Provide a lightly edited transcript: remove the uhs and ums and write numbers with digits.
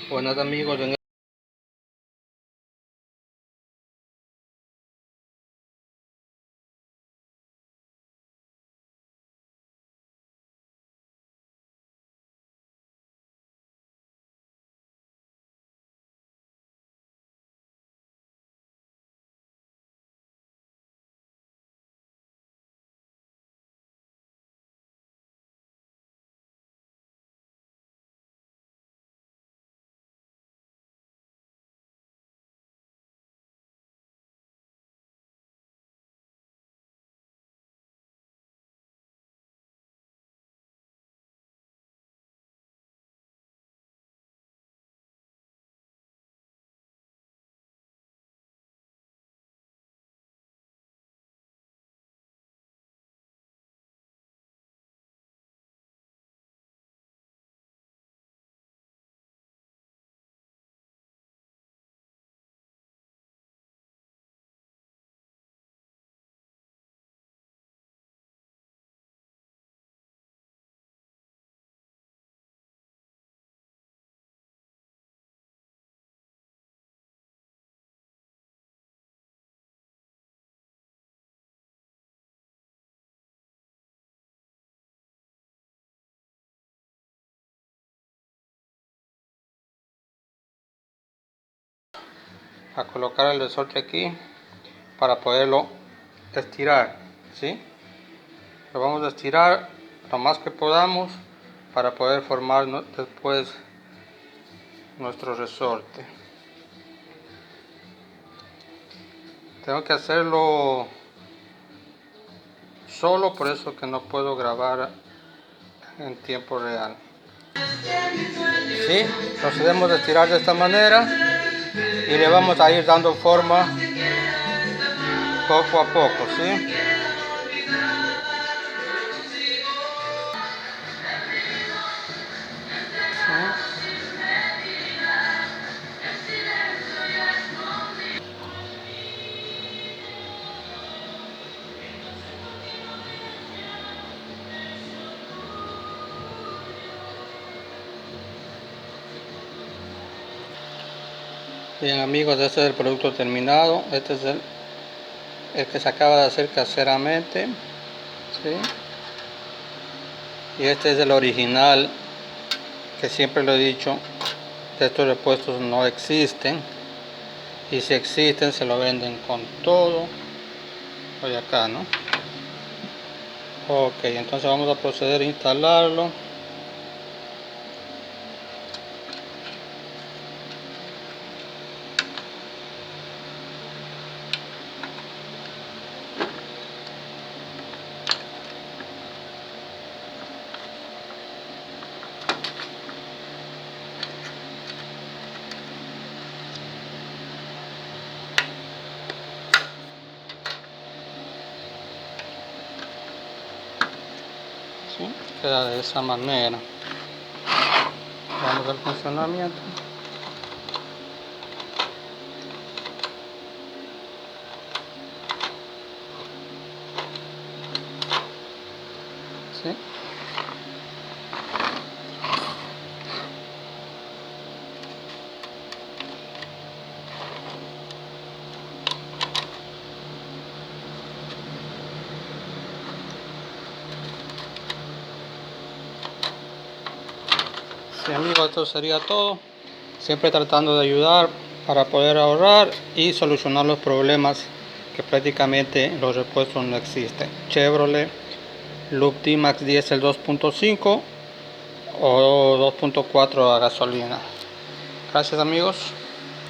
Buenas amigos, a colocar el resorte aquí para poderlo estirar, ¿sí? Lo vamos a estirar lo más que podamos para poder formar después nuestro resorte. Tengo que hacerlo solo, por eso que no puedo grabar en tiempo real. ¿Sí? Procedemos a estirar de esta manera y le vamos a ir dando forma poco a poco, ¿sí? Bien amigos, este es el producto terminado. Este es el que se acaba de hacer caseramente, ¿sí? Y este es el original, que siempre lo he dicho, estos repuestos no existen, y si existen se lo venden con todo. Voy acá, ¿no? Ok, entonces vamos a proceder a instalarlo. ¿Sí? Queda de esa manera. Vamos al funcionamiento. ¿Sí? Sí amigos, esto sería todo. Siempre tratando de ayudar para poder ahorrar y solucionar los problemas que prácticamente los repuestos no existen. Chevrolet Loop D-Max Diesel 2.5 o 2.4 a gasolina. Gracias amigos.